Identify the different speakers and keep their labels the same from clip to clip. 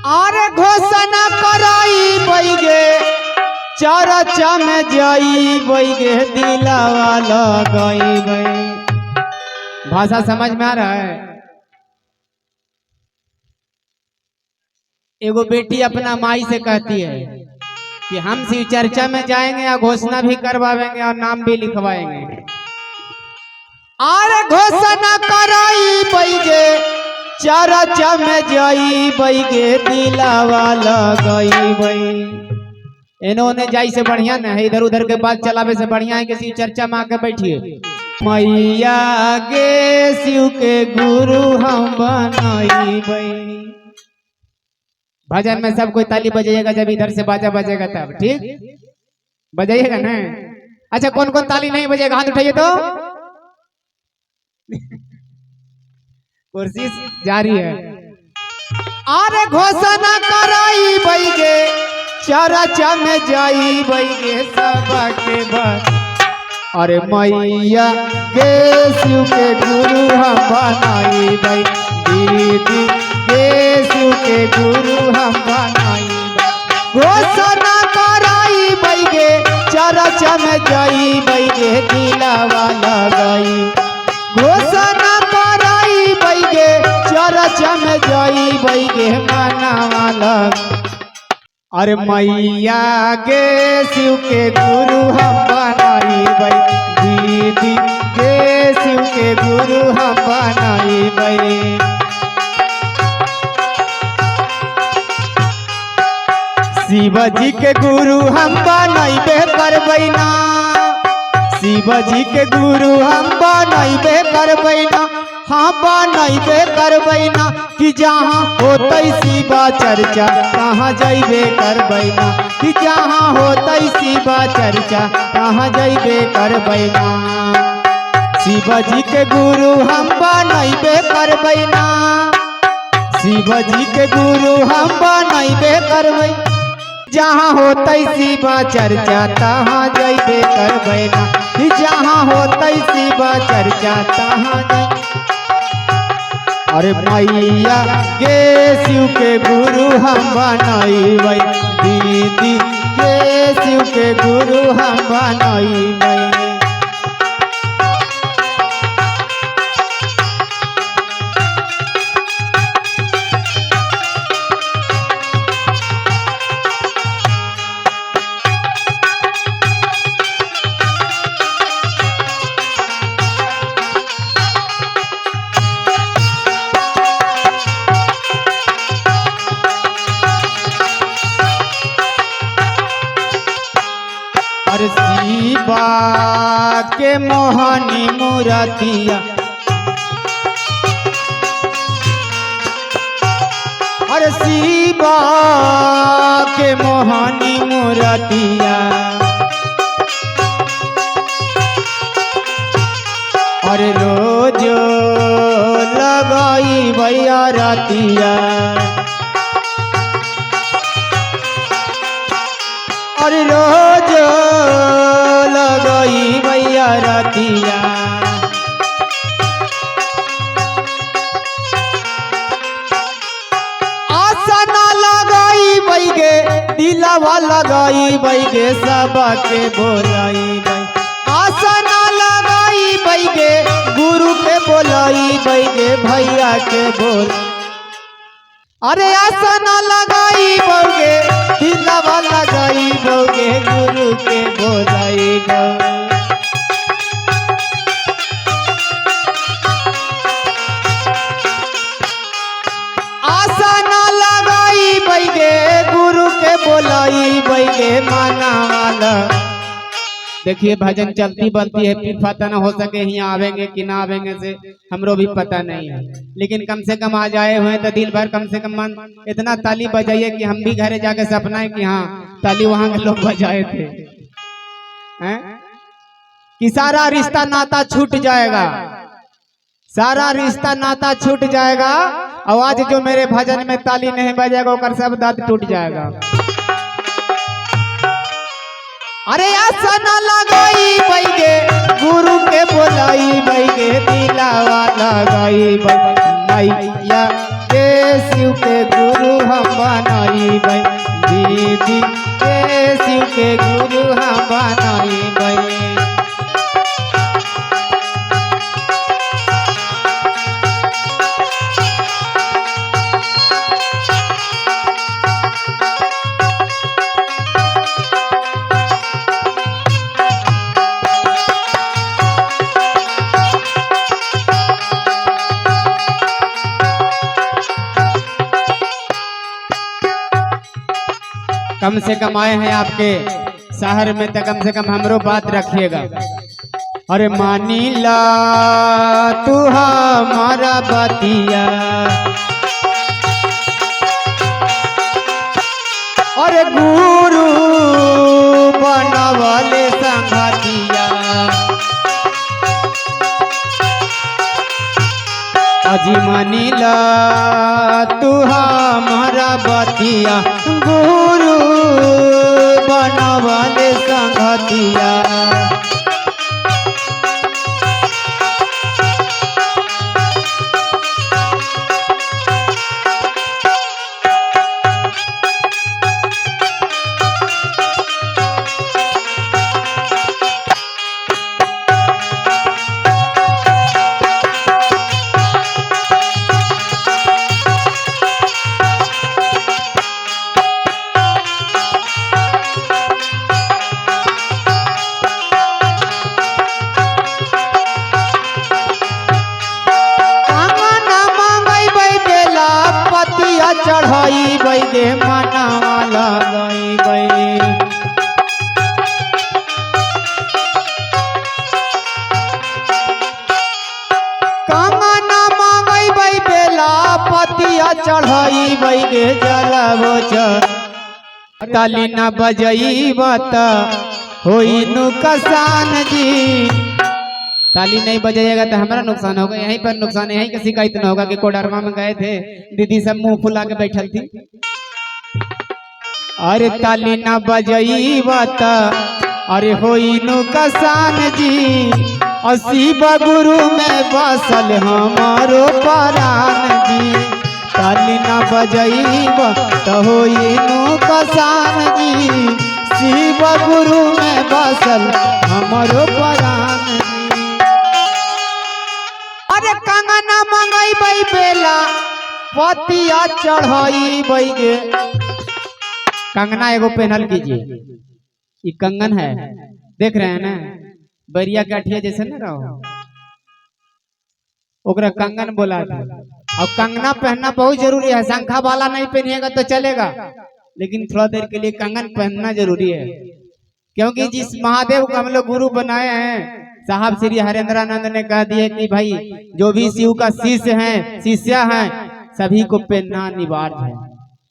Speaker 1: अरे घोषणा कराई बैगे चरचा में जाई बैगे दिलावा लगाई बै। भाषा समझ में आ रहा है? एगो बेटी अपना माई से कहती है कि हम शिव चर्चा में जाएंगे या घोषणा भी करवाएंगे और नाम भी लिखवाएंगे। अरे घोषणा कराई बैगे चरचा में जाई बैगे दिलावा लगाई बै। इन्होंने जाई से बढ़िया न है, इधर उधर के बात चलावे से बढ़िया है कि शिव चर्चा में आके बैठिए। मैया गे शिव के गुरु हम बनाई बै। भजन में सब कोई ताली बजाइएगा जब इधर से बाजा बजेगा तब, ठीक बजाइएगा ना। अच्छा कौन कौन ताली नहीं बजेगा हाथ उठाइए तो। कोशिश जारी है। अरे घोषणा कराई बैगे चरचा में जाई बैगे सबके बस। अरे मैया गे शिव के गुरु हम बनाई बै। दीदी गे शिव के गुरु हम बनाई बै। घोषणा कराई बैगे चरचा में जाई बैगे दिलावा लगाई। घोषणा कराई बैगे चरचा में जाई बैगे मनावा लग। अरे मैया गे शिव के गुरु हम बनाई बै। दीदी गे शिव के गुरु हम बनाई बै। शिव जी के गुरु हम बनैबे करबै ना। शिव जी के गुरु हम बनैबे करबै ना। हाँ बनैबे करबै ना कि जहाँ होतै शिवा चर्चा कहाँ जैबे करबै ना। कि जहाँ होतै शिवा चर्चा कहाँ जैबे करबै ना। शिव जी के गुरु हम बनैबे करबै ना। शिव जी के गुरु हम बनैबे करबै। जहाँ होतै शिवा चर्चा तहाँ जैबे करबै ना। जहाँ होतै शिवा चर्चा तहाँ जैबे। अरे मैया गे शिव के गुरु हम बनाई बै। दीदी गे शिव के गुरु हम बनाई बै। अरे शिवा के मोहनी मूरतिया। अरे शिवा के मोहनी मूरतिया। अरे रोज लगाई भैया रातिया। अरे रोज लगाई भैया रातिया। आसना लगाई बैगे दिलावा लगाई बैगे सबके बोलाई बै। आसना लगाई बैगे गुरु के बोलाई बैगे भैया के बोल। अरे आसना लगाई बोगे दिलावा लगाई बोगे गुरु के बोलाई गो। आसना लगाई बैगे गुरु के बोलाई बैगे माना वाला। देखिए भजन चलती बलती है, फिर पता ना हो सके यहाँ आवेंगे कि ना आवेंगे से हमरो भी पता नहीं है। लेकिन कम से कम आज आए हुए तो दिल भर कम से कम मन इतना ताली बजाइए कि हम भी घरे जाके सपना है कि हाँ ताली वहां के लोग बजाए थे। हैं? कि सारा रिश्ता नाता छूट जाएगा। सारा रिश्ता नाता छूट जाएगा। और आज जो मेरे भजन में ताली नहीं बजेगा ओकर सब दांत टूट जाएगा। अरे आसन लगाई बैगे गुरु के बोलाई बैगे दिलावा लगाई मैया के शिव के गुरु हम बनाई बै दीदी के शिव के गुरु हम बनाई बै। कम से कम आए हैं आपके शहर में तो कम से कम हमरो बात रखिएगा। अरे मानीला तू हमारा बतिया, अरे गुरु बनवले संगतिया, अजी मानीला तू हमारा बतिया गुरु बनवले संगतिया। चढ़ाई बैगे मनावा लगाई बै, कंगना मांगई बै बेला पतिया चढ़ाई बैगे जलावो ताली न बजई बत होई नुकसान जी। ताली नहीं बजाइएगा तो हमारा नुकसान होगा, यहीं पर नुकसान, यहीं का शिकायत न होगा कि कोडरमा में गए थे दीदी सब मुंह फुला के बैठल थी। अरे ताली न बजाई बात अरे होई नुकसान जी, शिव गुरु में बसल हमारो प्राण जी। ताली न बजाई बात होई नुकसान जी, शिव गुरु में बसल हमारो प्राण जी। अरे कंगना मंगाई बई बेला पतिया चढ़ाई बैगे, कंगना एगो पहनल कीजिए, ये कंगन है देख रहे हैं ना, बैरिया के अठिया जैसे ना रहो ओकरा कंगन बोला था। और कंगना पहनना बहुत जरूरी है, शंखा वाला नहीं पहनिएगा तो चलेगा, लेकिन थोड़ा देर के लिए कंगन पहनना जरूरी है, क्योंकि जिस महादेव को हम लोग गुरु बनाए हैं साहब श्री हरेंद्रानंद ने कह दिए कि भाई जो भी शिव का शिष्य हैं शिष्या हैं सभी को पहनना अनिवार्य है।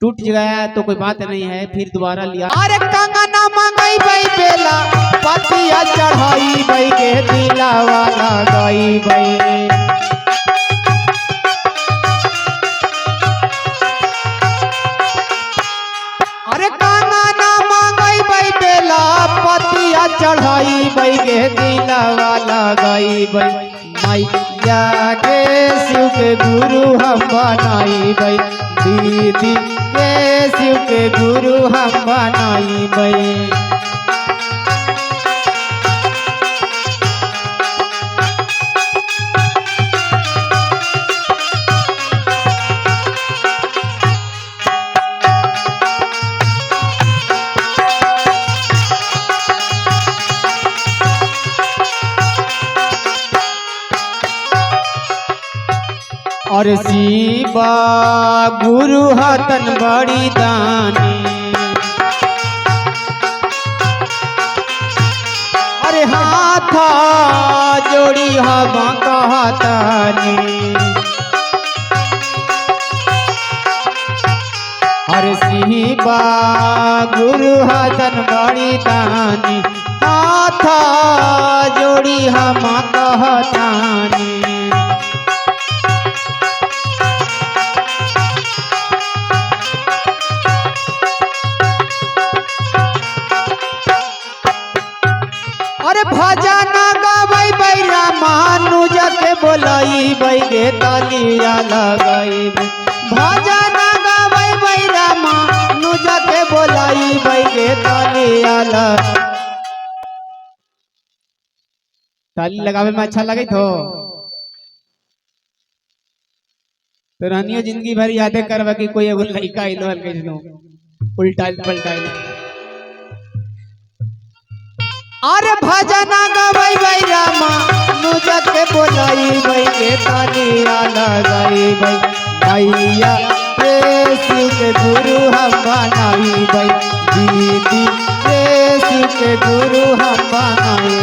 Speaker 1: टूट गया तो कोई बात नहीं है, फिर दोबारा लिया। अरे कंगना मंगाई बई बेला पतिया चढ़ाई बई के दिलावा लगाई बई, अरे कंगना मंगाई बई बेला पतिया चढ़ाई बई के दिलावा लगाई बई। मैया के शिव के गुरु हम बनाई बई, दीदी के शिव के गुरु हम बनाई बई। और शिवा गुरु हतन बड़ी दानी, अरे हाथ जोड़ी हवा कहतानी, अरे शिवा गुरु हतन बड़ी दानी, हाथ जोड़ी हम कहतानी। गे तालिया लगाई भजन गावे रामा नुज के बोलाई गे तालिया ताली लगावे में अच्छा लगे तो रहनियो जिंदगी भर यादें करवा कि कोई एगो लड़का आइलो कैसनो उल्टा पलटा अरे भजन गावे रामा नुज के बोलाई गे तालिया लगाई भैया के गुरु हम बनाई दीदी के गुरु हम बनाई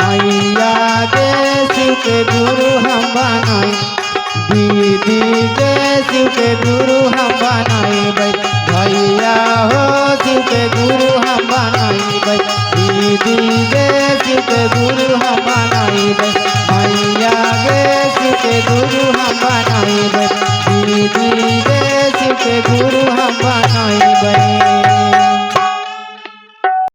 Speaker 1: मैया के गुरु हम बनाई दीदी के गुरु हम बनाई भैया हो शिव के गुरु हम बनाई दीदी के गुरु हम बनाई मैया शिव के गुरु हम बनाई।